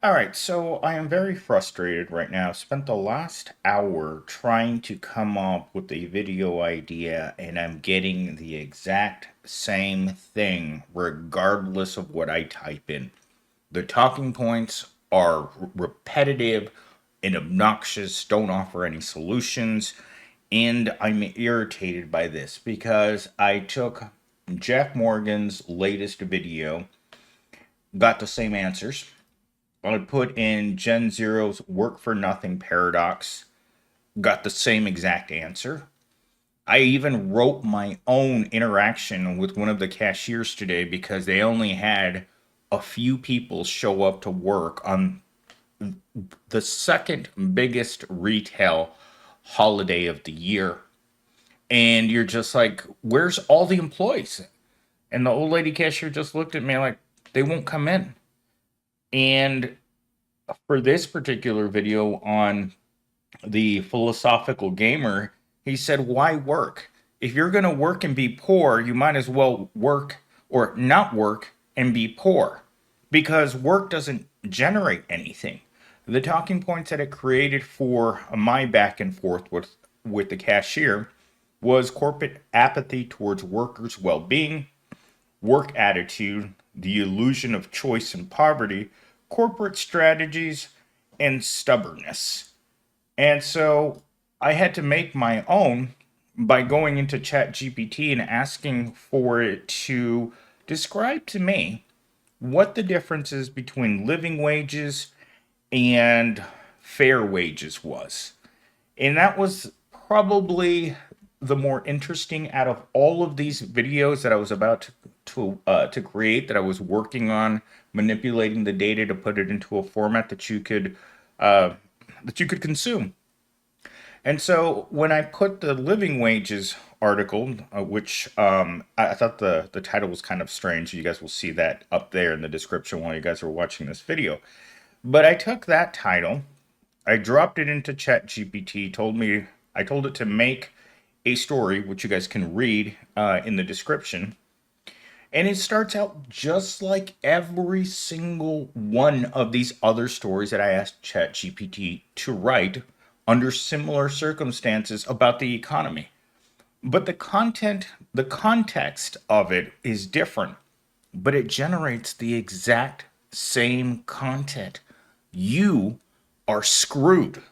All right, so I am very frustrated right now. Spent the last hour trying to come up with a video idea, and I'm getting the exact same thing regardless of what I type in. The talking points are repetitive and obnoxious, don't offer any solutions, and I'm irritated by this because I took Jeff Morgan's latest video, got the same answers. I put in Gen Zero's work for nothing paradox, got the same exact answer. I even wrote my own interaction with one of the cashiers today because they only had a few people show up to work on the second biggest retail holiday of the year. And you're just like, where's all the employees? And the old lady cashier just looked at me like, they won't come in. And for this particular video on the philosophical gamer, he said, why work? If you're going to work and be poor, you might as well work or not work and be poor because work doesn't generate anything. The talking points that it created for my back and forth with the cashier was corporate apathy towards workers' well being, work attitude, the illusion of choice and poverty, corporate strategies, and stubbornness. And so I had to make my own by going into ChatGPT and asking for it to describe to me what the difference is between living wages and fair wages was. And that was probably the more interesting out of all of these videos that I was about to create, that I was working on manipulating the data to put it into a format uh, that you could consume. And so when I put the living wages article, which I thought the title was kind of strange. You guys will see that up there in the description while you guys are watching this video. But I took that title, I dropped it into ChatGPT, I told it to make a story, which you guys can read in the description. And it starts out just like every single one of these other stories that I asked ChatGPT to write under similar circumstances about the economy. But the context of it is different, but it generates the exact same content. You are screwed.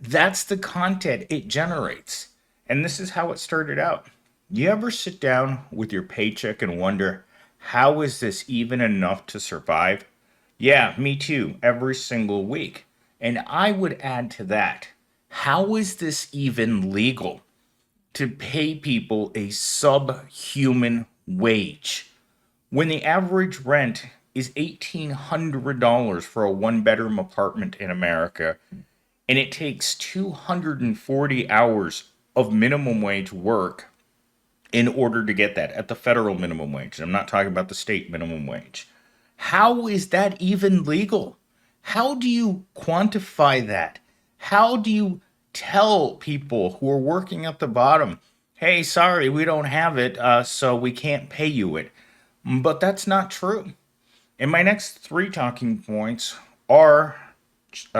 That's the content it generates. And this is how it started out. You ever sit down with your paycheck and wonder, how is this even enough to survive? Yeah, me too, every single week. And I would add to that, how is this even legal to pay people a subhuman wage when the average rent is $1,800 for a one bedroom apartment in America, and it takes 240 hours of minimum wage work in order to get that at the federal minimum wage? I'm not talking about the state minimum wage. How is that even legal? How do you quantify that? How do you tell people who are working at the bottom, hey, sorry, we don't have it, so we can't pay you it? But that's not true. And my next three talking points are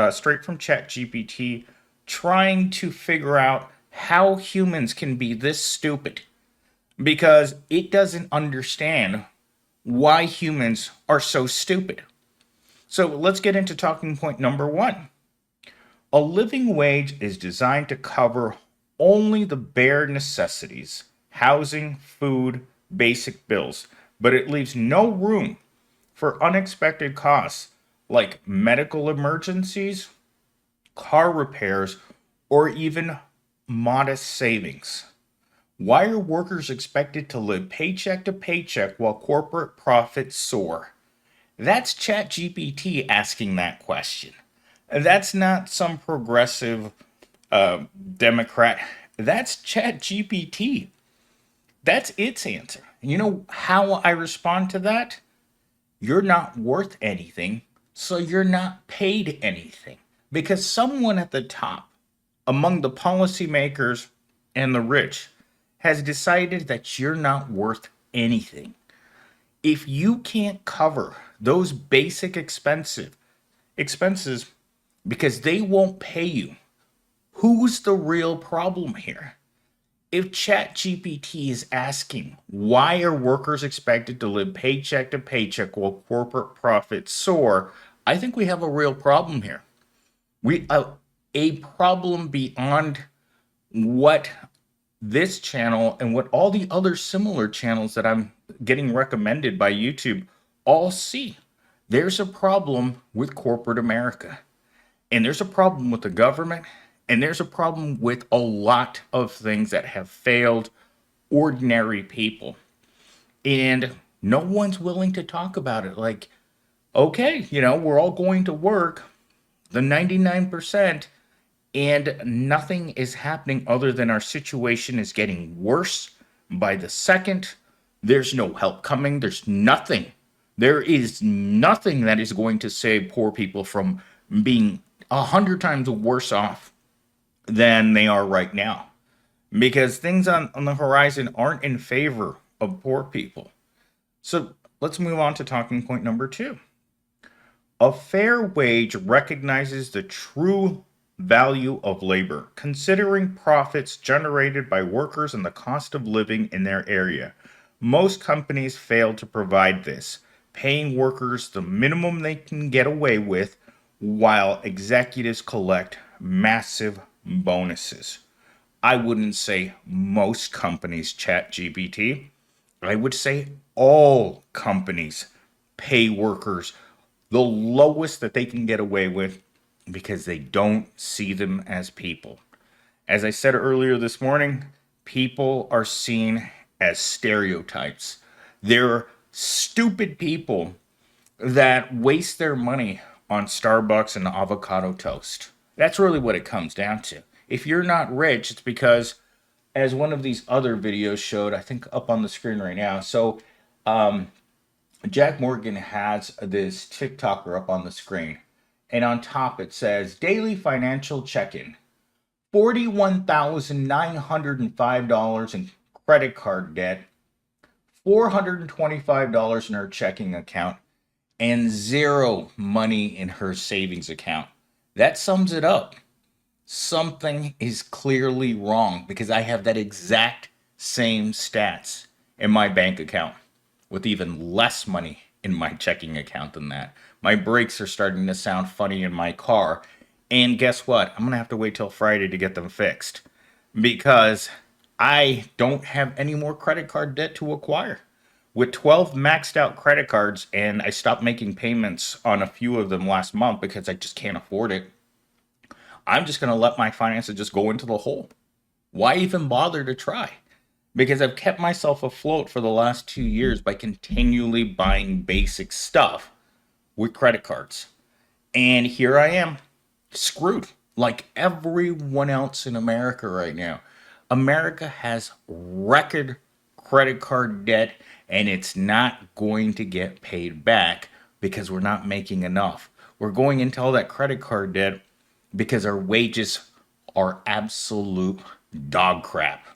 straight from ChatGPT, trying to figure out how humans can be this stupid because it doesn't understand why humans are so stupid. So let's get into talking point number one. A living wage is designed to cover only the bare necessities, housing, food, basic bills, but it leaves no room for unexpected costs like medical emergencies, car repairs, or even modest savings. Why are workers expected to live paycheck to paycheck while corporate profits soar? That's ChatGPT asking that question. That's not some progressive Democrat. That's ChatGPT. That's its answer. You know how I respond to that? You're not worth anything, so you're not paid anything. Because someone at the top, among the policymakers and the rich, has decided that you're not worth anything. If you can't cover those basic expenses, expenses because they won't pay you. Who's the real problem here? If ChatGPT is asking why are workers expected to live paycheck to paycheck while corporate profits soar, I think we have a real problem here. We a problem beyond what this channel and what all the other similar channels that I'm getting recommended by YouTube all see. There's a problem with corporate America, and there's a problem with the government, and there's a problem with a lot of things that have failed ordinary people. And no one's willing to talk about it. Like, okay, we're all going to work, the 99%, and nothing is happening other than our situation is getting worse by the second. There's no help coming. There's nothing. There is nothing that is going to save poor people from being 100 times worse off than they are right now. Because things on the horizon aren't in favor of poor people. So let's move on to talking point number 2. A fair wage recognizes the true value of labor, considering profits generated by workers and the cost of living in their area. Most companies fail to provide this, paying workers the minimum they can get away with while executives collect massive bonuses. I wouldn't say most companies, ChatGPT. I would say all companies pay workers the lowest that they can get away with because they don't see them as people. As I said earlier this morning, people are seen as stereotypes. They're stupid people that waste their money on Starbucks and avocado toast. That's really what it comes down to. If you're not rich, it's because, as one of these other videos showed, I think up on the screen right now. So, Jack Morgan has this TikToker up on the screen, and on top it says daily financial check-in, $41,905 in credit card debt, $425 in her checking account, and zero money in her savings account. That sums it up. Something is clearly wrong because I have that exact same stats in my bank account with even less money in my checking account than that. My brakes are starting to sound funny in my car. And guess what? I'm going to have to wait till Friday to get them fixed because I don't have any more credit card debt to acquire. With 12 maxed out credit cards, and I stopped making payments on a few of them last month because I just can't afford it, I'm just going to let my finances just go into the hole. Why even bother to try? Because I've kept myself afloat for the last 2 years by continually buying basic stuff with credit cards. And here I am, screwed, like everyone else in America right now. America has record credit card debt, and it's not going to get paid back because we're not making enough. We're going into all that credit card debt because our wages are absolute dog crap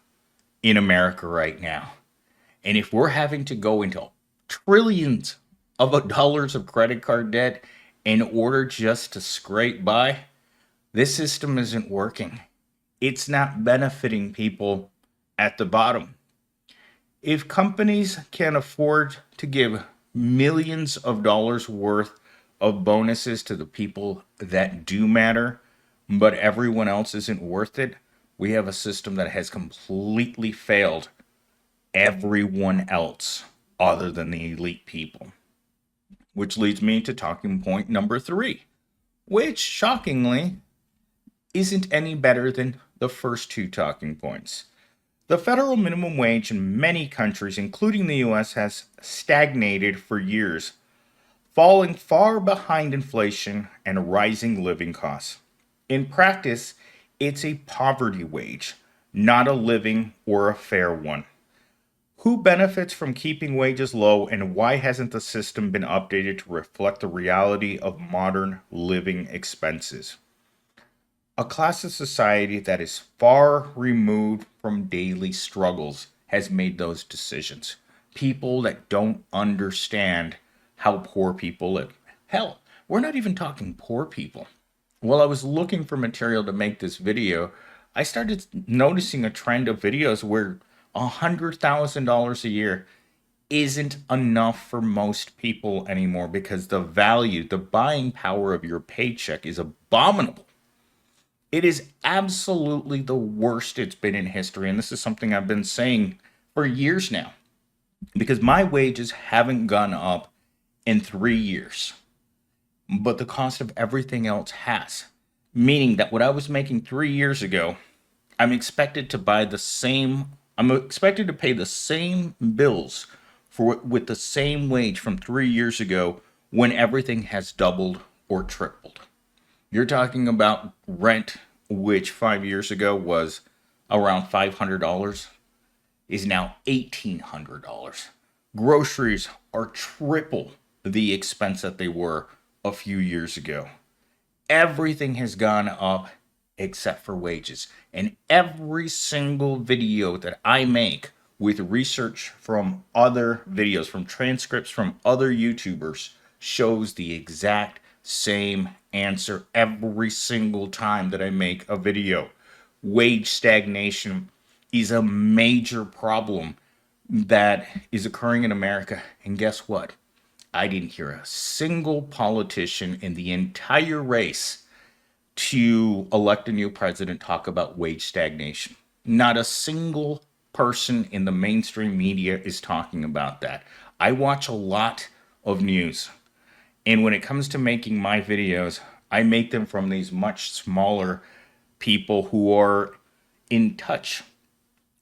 in America right now. And if we're having to go into trillions of dollars of credit card debt in order just to scrape by, this system isn't working. It's not benefiting people at the bottom. If companies can afford to give millions of dollars worth of bonuses to the people that do matter, but everyone else isn't worth it, we have a system that has completely failed everyone else other than the elite people. Which leads me to talking point number 3, which shockingly isn't any better than the first 2 talking points. The federal minimum wage in many countries, including the US, has stagnated for years, falling far behind inflation and rising living costs. In practice, it's a poverty wage, not a living or a fair one. Who benefits from keeping wages low, and why hasn't the system been updated to reflect the reality of modern living expenses? A class of society that is far removed from daily struggles has made those decisions. People that don't understand how poor people live. Hell, We're not even talking poor people. While I was looking for material to make this video, I started noticing a trend of videos where $100,000 a year isn't enough for most people anymore because the value, the buying power of your paycheck is abominable. It is absolutely the worst it's been in history. And this is something I've been saying for years now because my wages haven't gone up in 3 years, but the cost of everything else has. Meaning that what I was making 3 years ago, I'm expected to buy the same, I'm expected to pay the same bills for with the same wage from 3 years ago when everything has doubled or tripled. You're talking about rent, which 5 years ago was around $500, is now $1,800. Groceries are triple the expense that they were a few years ago. Everything has gone up except for wages. And every single video that I make with research from other videos, from transcripts from other YouTubers, shows the exact same answer every single time that I make a video. Wage stagnation is a major problem that is occurring in America. And guess what? I didn't hear a single politician in the entire race to elect a new president talk about wage stagnation. Not a single person in the mainstream media is talking about that. I watch a lot of news, and when it comes to making my videos, I make them from these much smaller people who are in touch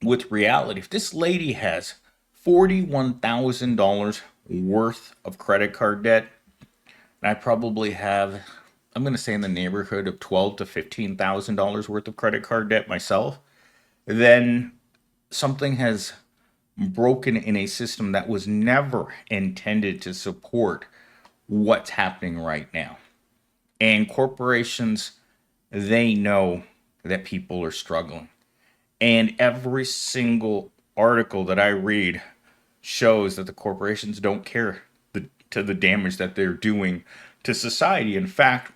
with reality. If this lady has $41,000 worth of credit card debt, and I probably have, I'm going to say in the neighborhood of $12,000 to $15,000 worth of credit card debt myself, then something has broken in a system that was never intended to support what's happening right now. And corporations, they know that people are struggling. And every single article that I read shows that the corporations don't care to the damage that they're doing to society. In fact,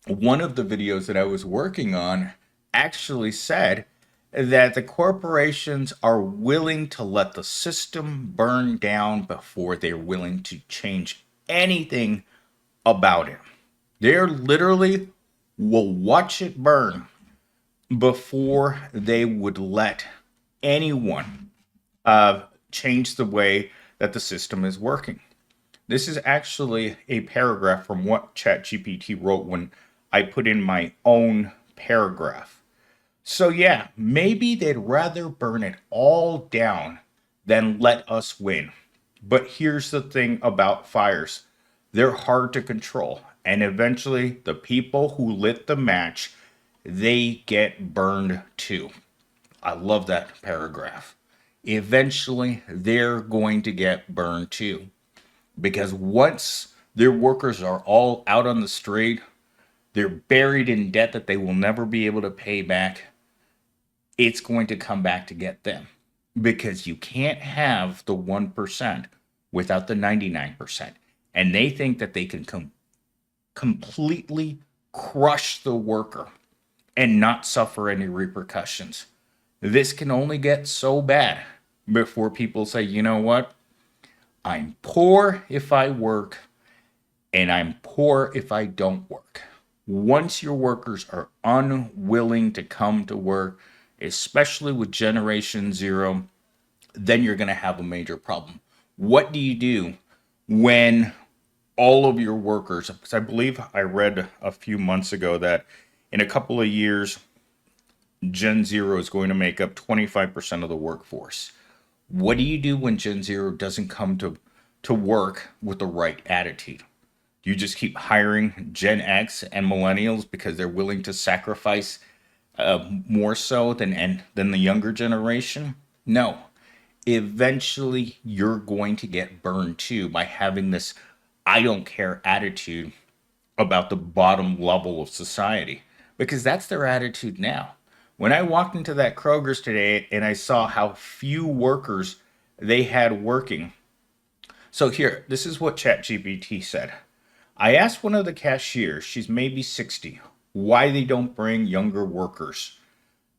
one of the videos that I was working on actually said that the corporations are willing to let the system burn down before they're willing to change anything about it. They're literally will watch it burn before they would let anyone change the way that the system is working. This is actually a paragraph from what ChatGPT wrote when I put in my own paragraph. So yeah, maybe they'd rather burn it all down than let us win. But here's the thing about fires. They're hard to control. And eventually the people who lit the match, they get burned too. I love that paragraph. Eventually they're going to get burned too. Because once their workers are all out on the street, they're buried in debt that they will never be able to pay back, it's going to come back to get them. Because you can't have the 1% without the 99%. And they think that they can completely crush the worker and not suffer any repercussions. This can only get so bad before people say, you know what? I'm poor if I work, and I'm poor if I don't work. Once your workers are unwilling to come to work, especially with Generation Zero, then you're going to have a major problem. What do you do when all of your workers, because I believe I read a few months ago that in a couple of years, Gen Zero is going to make up 25% of the workforce. What do you do when Gen Zero doesn't come to work with the right attitude? Do you just keep hiring Gen X and millennials because they're willing to sacrifice more so than the younger generation? No. Eventually, you're going to get burned too by having this I don't care attitude about the bottom level of society, because that's their attitude now. When I walked into that Kroger's today and I saw how few workers they had working. So here, this is what ChatGPT said. I asked one of the cashiers, she's maybe 60, why they don't bring younger workers.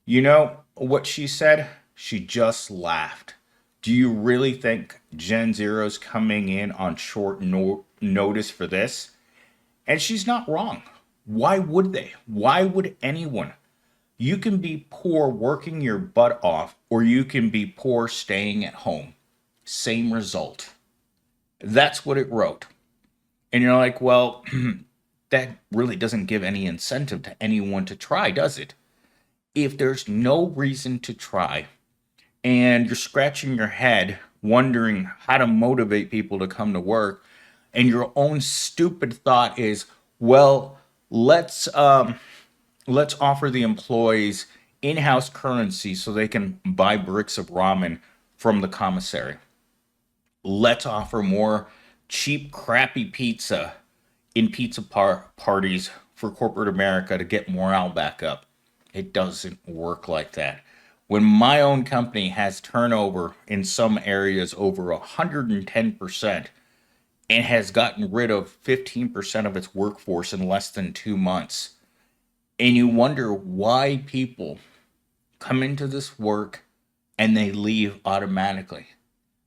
You know what she said? She just laughed. Do you really think Gen Zero's coming in on short notice for this? And she's not wrong. Why would they? Why would anyone? You can be poor working your butt off, or you can be poor staying at home. Same result. That's what it wrote. And you're like, well, that really doesn't give any incentive to anyone to try, does it? If there's no reason to try and you're scratching your head wondering how to motivate people to come to work, and your own stupid thought is, well, let's offer the employees in-house currency so they can buy bricks of ramen from the commissary. Let's offer more cheap, crappy pizza in parties for corporate America to get morale back up. It doesn't work like that. When my own company has turnover in some areas over 110% and has gotten rid of 15% of its workforce in less than 2 months, and you wonder why people come into this work and they leave automatically.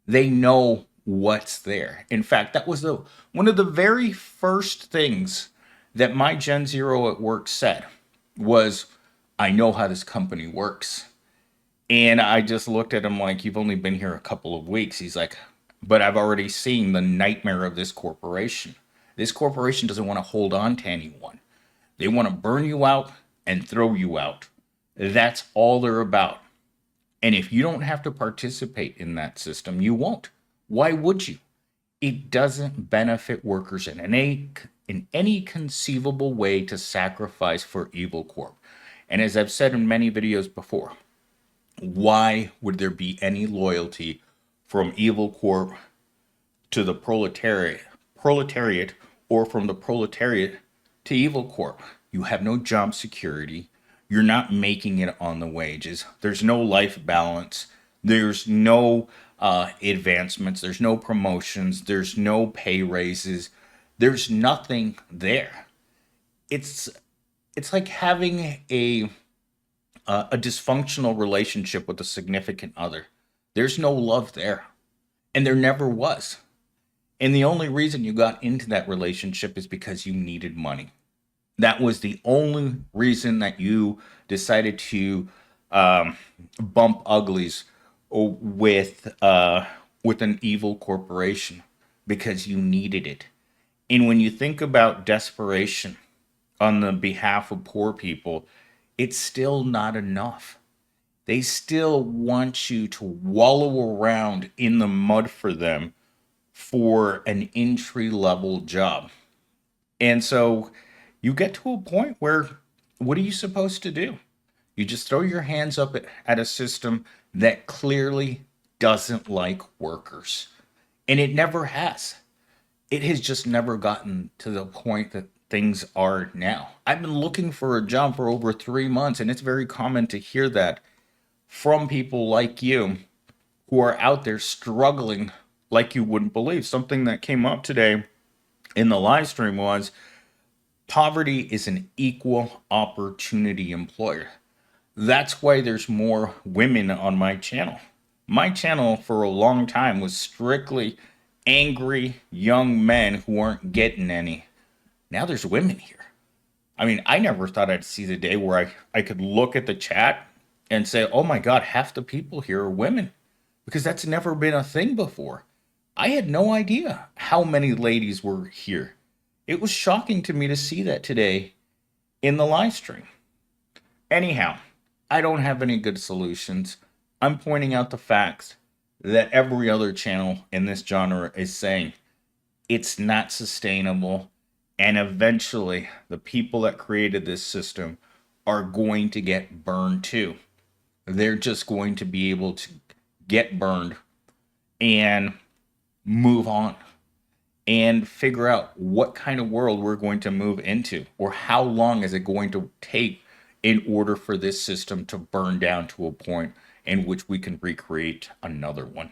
They know what's there. In fact, that was one of the very first things that my Gen Zero at work said was, I know how this company works. And I just looked at him like, you've only been here a couple of weeks. He's like, but I've already seen the nightmare of this corporation. This corporation doesn't want to hold on to anyone. They want to burn you out and throw you out. That's all they're about. And if you don't have to participate in that system, you won't. Why would you? It doesn't benefit workers in any conceivable way to sacrifice for Evil Corp. And as I've said in many videos before, why would there be any loyalty from Evil Corp to the proletariat, or from the proletariat to Evil Corp? You have no job security. You're not making it on the wages. There's no life balance. There's no advancements. There's no promotions. There's no pay raises. There's nothing there. It's like having a dysfunctional relationship with a significant other. There's no love there, and there never was. And the only reason you got into that relationship is because you needed money. That was the only reason that you decided to bump uglies with an evil corporation, because you needed it. And when you think about desperation on the behalf of poor people, it's still not enough. They still want you to wallow around in the mud for them for an entry level job. And so you get to a point where, what are you supposed to do? You just throw your hands up at a system that clearly doesn't like workers. And it never has. It has just never gotten to the point that things are now. I've been looking for a job for over 3 months, and it's very common to hear that from people like you who are out there struggling like you wouldn't believe. Something that came up today in the live stream was, poverty is an equal opportunity employer. That's why there's more women on my channel. My channel for a long time was strictly angry young men who aren't getting any. Now there's women here. I mean, I never thought I'd see the day where I could look at the chat and say, oh my God, half the people here are women. Because that's never been a thing before. I had no idea how many ladies were here. It was shocking to me to see that today in the live stream. Anyhow, I don't have any good solutions. I'm pointing out the facts that every other channel in this genre is saying. It's not sustainable. And eventually, the people that created this system are going to get burned too. They're just going to be able to get burned and move on and figure out what kind of world we're going to move into, or how long is it going to take in order for this system to burn down to a point in which we can recreate another one.